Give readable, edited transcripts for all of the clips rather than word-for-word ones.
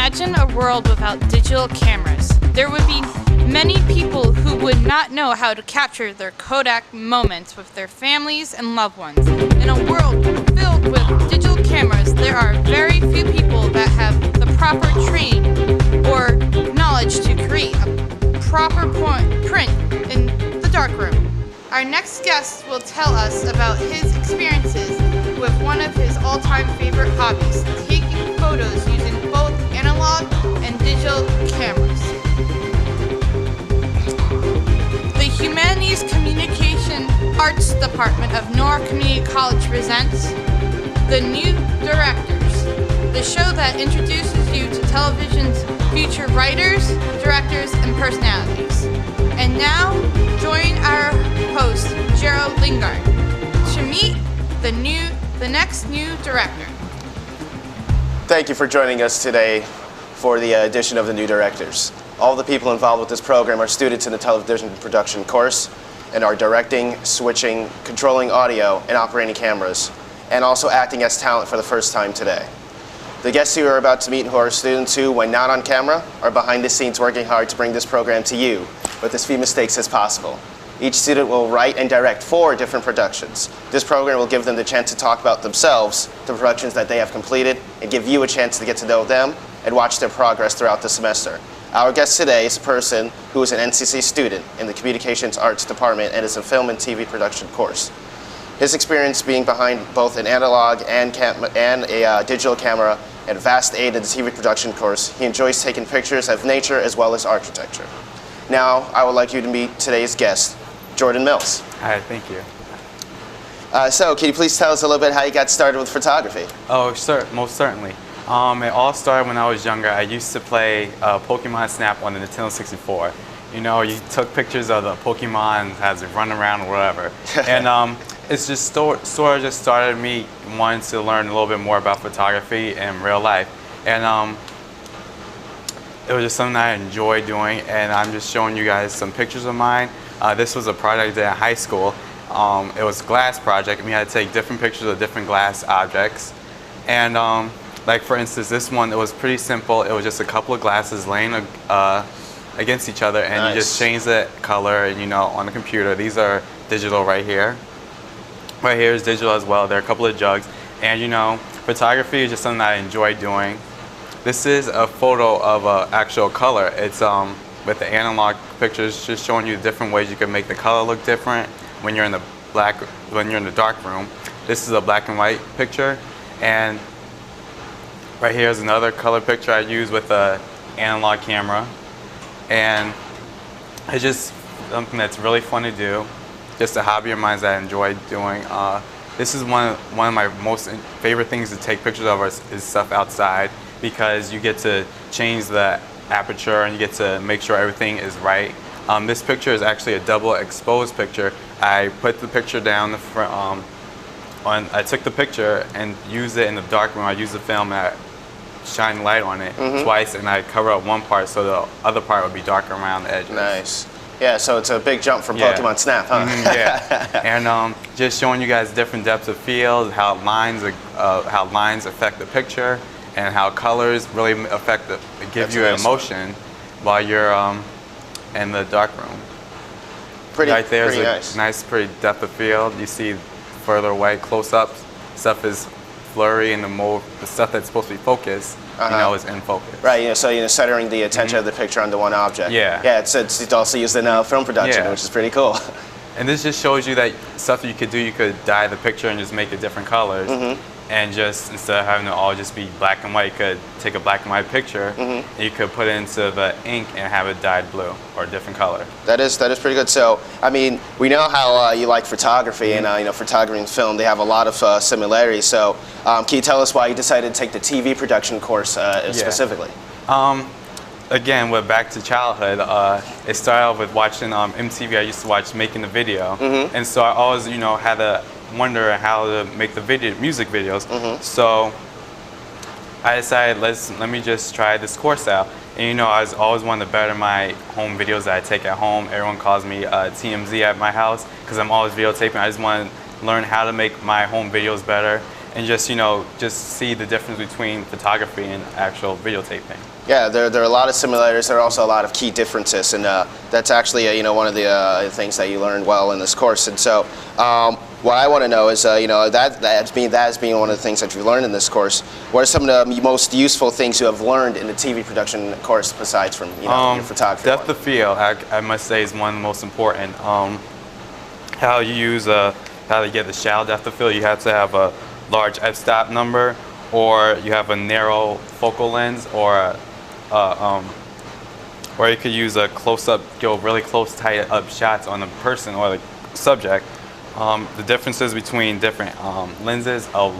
Imagine a world without digital cameras. There would be many people who would not know how to capture their Kodak moments with their families and loved ones. In a world filled with digital cameras, there are very few people that have the proper training or knowledge to create a proper print in the darkroom. Our next guest will tell us about his experiences with one of his all-time favorite hobbies, taking photos using both analog and digital cameras. The Humanities Communication Arts Department of Nora Community College presents The New Directors, the show that introduces you to television's future writers, directors, and personalities. And now, join our host, Gerald Lingard, to meet the next new director. Thank you for joining us today for the edition of The New Directors. All the people involved with this program are students in the television production course and are directing, switching, controlling audio, and operating cameras, and also acting as talent for the first time today. The guests you are about to meet, who are students who, when not on camera, are behind the scenes working hard to bring this program to you with as few mistakes as possible. Each student will write and direct 4 different productions. This program will give them the chance to talk about themselves, the productions that they have completed, and give you a chance to get to know them and watch their progress throughout the semester. Our guest today is a person who is an NCC student in the Communications Arts Department and is a film and TV production course. His experience being behind both an analog and a digital camera and vast aid in the TV production course, he enjoys taking pictures of nature as well as architecture. Now, I would like you to meet today's guest, Jordan Mills. Hi, thank you. So, can you please tell us a little bit how you got started with photography? Oh, sure, most certainly. It all started when I was younger. I used to play Pokemon Snap on the Nintendo 64. You know, you took pictures of the Pokemon as they run around or whatever. And it's just sort of just started me wanting to learn a little bit more about photography in real life. And it was just something I enjoy doing, and I'm just showing you guys some pictures of mine. This was a project I did in high school. It was a glass project, and we had to take different pictures of different glass objects. And like for instance, this one, it was pretty simple. It was just a couple of glasses laying against each other, and nice. You just change the color, you know, on the computer. These are digital right here. Right here is digital as well. There are a couple of jugs. And you know, photography is just something that I enjoy doing. This is a photo of an actual color. It's with the analog pictures, just showing you different ways you can make the color look different when you're in the dark room. This is a black and white picture, and right here is another color picture I use with an analog camera. And it's just something that's really fun to do, just a hobby of mine that I enjoy doing. This is one of my most favorite things to take pictures of is stuff outside, because you get to change the aperture and you get to make sure everything is right. This picture is actually a double exposed picture. I put the picture down the front, I took the picture and used it in the dark room. I used the film and I shine light on it twice, and I cover up one part so the other part would be darker around the edges. Nice. Yeah, so it's a big jump from Pokemon Snap, huh? Yeah, and just showing you guys different depths of field, how lines affect the picture, and how colors really give you an emotion while you're in the dark room. Right there's a nice, pretty depth of field. You see further away, close up, stuff is blurry, and the stuff that's supposed to be focused, you know, is in focus. Right, you know, so centering the attention of the picture onto one object. Yeah. Yeah, it's also used in film production, which is pretty cool. And this just shows you that stuff you could do. You could dye the picture and just make it different colors. And just instead of having it all just be black and white, you could take a black and white picture, and you could put it into the ink and have it dyed blue or a different color. That is pretty good. So, I mean, we know how you like photography, and you know, photography and film, they have a lot of similarities. So, can you tell us why you decided to take the TV production course specifically? Again, we're back to childhood. It started off with watching MTV. I used to watch Making the Video, and so I always, you know, had a wonder how to make the music videos. So I decided let me just try this course out. And you know, I always wanted to better my home videos that I take at home. Everyone calls me TMZ at my house because I'm always videotaping. I just want to learn how to make my home videos better. and just, you know, just see the difference between photography and actual videotaping. Yeah, there are a lot of similarities. There are also a lot of key differences, and that's actually you know, one of the things that you learned well in this course. And so, what I want to know is, you know, that as being one of the things that you learned in this course, what are some of the most useful things you have learned in the TV production course besides from, you know, your photography? Depth of field, I must say, is one of the most important. How you use how to get the shallow depth of field, you have to have a large f-stop number, or you have a narrow focal lens, or you could use a close-up, go really close, tight up shots on the person or the subject. The differences between different lenses, a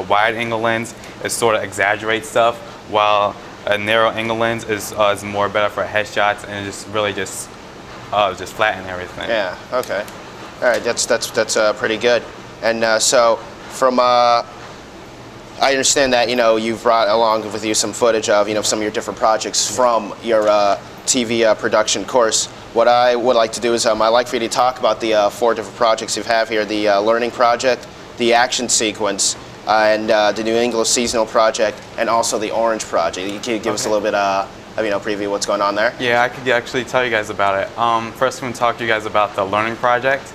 wide-angle lens is sort of exaggerates stuff, while a narrow-angle lens is more better for headshots and just really just flatten everything. Yeah. Okay. All right. That's pretty good. And so from I understand that, you know, you've brought along with you some footage of, you know, some of your different projects from your TV production course. What I would like to do is I'd like for you to talk about the 4 different projects you have here: the learning project, the action sequence, and the New English seasonal project, and also the orange project. You can give us a little bit of, you know, preview what's going on there. Yeah, I could actually tell you guys about it. First, I'm going to talk to you guys about the learning project,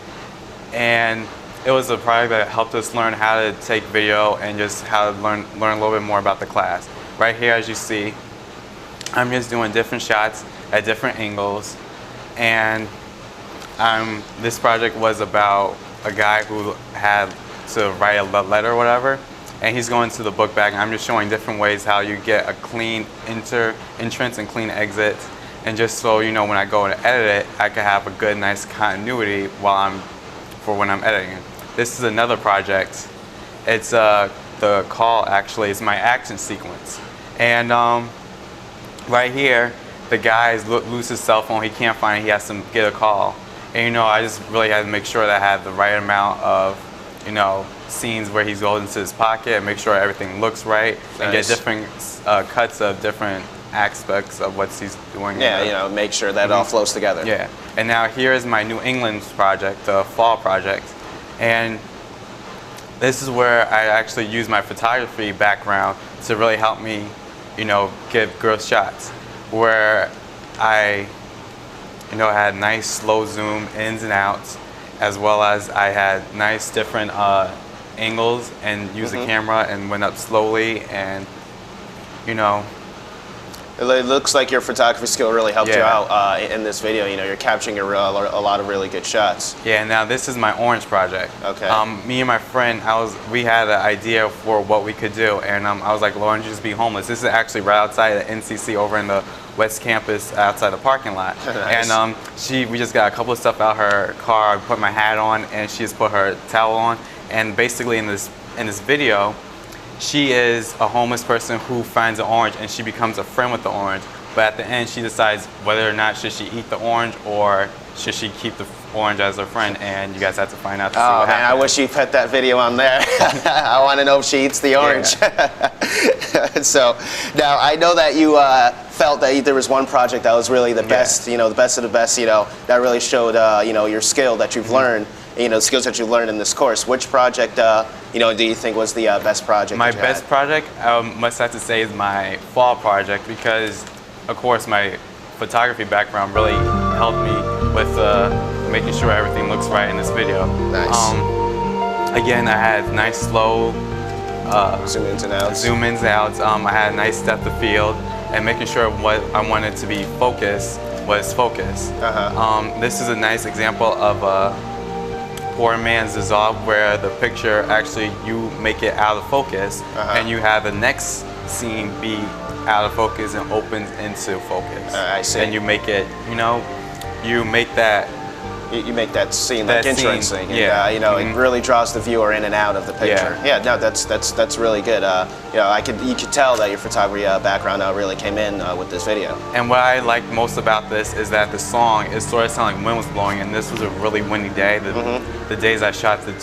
and it was a project that helped us learn how to take video and just how to learn a little bit more about the class. Right here, as you see, I'm just doing different shots at different angles, and this project was about a guy who had to write a letter or whatever, and he's going to the book bag, and I'm just showing different ways how you get a clean entrance and clean exit, and just so you know, when I go to edit it, I can have a good, nice continuity when I'm editing it. This is another project. It's the call, actually, is my action sequence. And right here, the guy loses his cell phone, he can't find it, he has to get a call. And you know, I just really had to make sure that I had the right amount of, you know, scenes where he's going into his pocket and make sure everything looks right. Nice. And get different cuts of different aspects of what he's doing. Yeah, you know, make sure that it all flows together. Yeah. And now here is my New England project, the fall project. And this is where I actually use my photography background to really help me, you know, get good shots. Where I, you know, had nice slow zoom ins and outs, as well as I had nice different angles, and used the camera and went up slowly, and, you know. It looks like your photography skill really helped you out in this video. You know, you're capturing a lot of really good shots. Yeah, now this is my orange project. Okay. Me and my friend, we had an idea for what we could do, and I was like, "Why don't you just be homeless?" This is actually right outside the NCC over in the West Campus, outside the parking lot. Nice. And we just got a couple of stuff out her car. I put my hat on, and she just put her towel on. And basically, in this video, she is a homeless person who finds an orange, and she becomes a friend with the orange. But at the end, she decides whether or not should she eat the orange or should she keep the orange as her friend. And you guys have to find out to see what happens. I wish you put that video on there. I want to know if she eats the orange. Yeah. So now I know that you felt that there was one project that was really the best, you know, the best of the best, you know, that really showed, you know, your skill that you've learned. You know, skills that you learned in this course. Which project, you know, do you think was the best project? My best project, I must have to say, is my fall project, because, of course, my photography background really helped me with making sure everything looks right in this video. Nice. Again, I had nice slow zoom ins and outs. I had a nice depth of field, and making sure what I wanted to be focused was focused. This is a nice example of a poor man's dissolve, where the picture actually, you make it out of focus, and you have the next scene be out of focus and opens into focus. I see. And you make it, you know, you make that. You make that scene like interesting. Yeah. And, you know, it really draws the viewer in and out of the picture. Yeah. No, that's really good. You know, you could tell that your photography background really came in with this video. And what I like most about this is that the song is sort of sounding like wind was blowing, and this was a really windy day. The days I shot the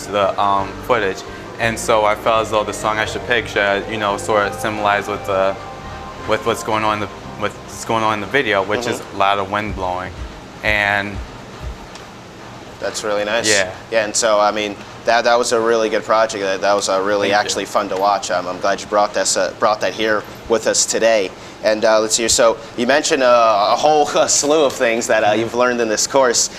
footage, and so I felt as though the song I should pick should, you know, sort of symbolize with what's going on in the video, which is a lot of wind blowing, and. That's really nice. Yeah. Yeah, and so, I mean, That was a really good project. That was really Thank you. actually fun to watch. I'm glad you brought that here with us today. And let's see. So you mentioned a whole slew of things that you've learned in this course.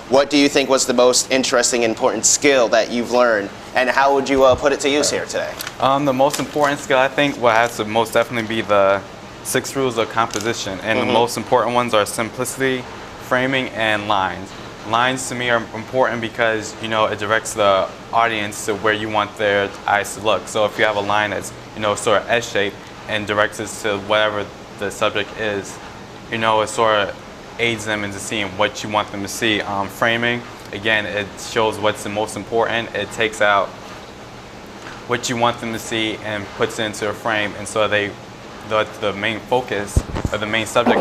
What do you think was the most interesting, important skill that you've learned, and how would you put it to use here today? The most important skill, I think, will have to most definitely be the 6 rules of composition. And the most important ones are simplicity, framing, and lines. Lines to me are important because, you know, it directs the audience to where you want their eyes to look. So if you have a line that's, you know, sort of S-shaped and directs us to whatever the subject is, you know, it sort of aids them into seeing what you want them to see. Framing, again, it shows what's the most important. It takes out what you want them to see and puts it into a frame, and so the main focus or the main subject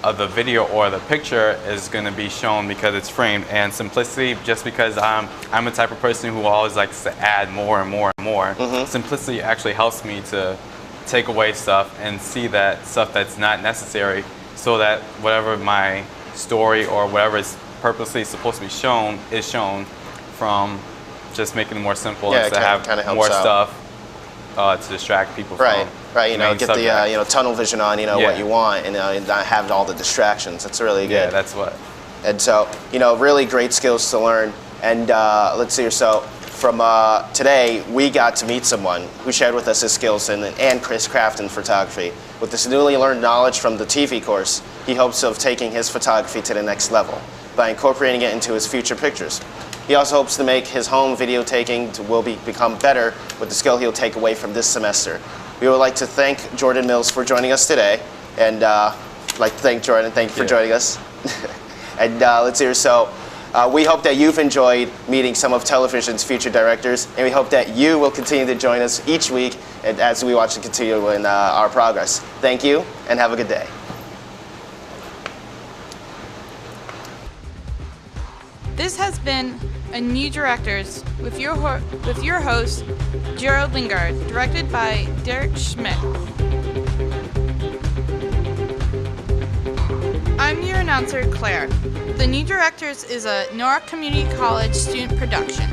of the video or the picture is going to be shown because it's framed. And simplicity, just because I'm a type of person who always likes to add more and more and more. Simplicity actually helps me to take away stuff and see that stuff that's not necessary, so that whatever my story or whatever is purposely supposed to be shown is shown, from just making it more simple Yeah, and to have helps more out. stuff to distract people Right, from right. You know, main get subject. the tunnel vision on, what Yeah. you want, and not have all the distractions. That's really good. Yeah, that's what. And so, really great skills to learn. And let's see here. So from today, we got to meet someone who shared with us his skills and Chris craft in photography. With this newly learned knowledge from the TV course, he hopes of taking his photography to the next level by incorporating it into his future pictures. He also hopes to make his home video taking become better with the skill he'll take away from this semester. We would like to thank Jordan Mills for joining us today, and like to thank Jordan. Thank you for joining us. And let's see here. So we hope that you've enjoyed meeting some of television's future directors, and we hope that you will continue to join us each week as we watch and continue in our progress. Thank you, and have a good day. This has been a New Directors with your host, Gerald Lingard, directed by Derek Schmidt. I'm your announcer, Claire. The New Directors is a Newark Community College student production.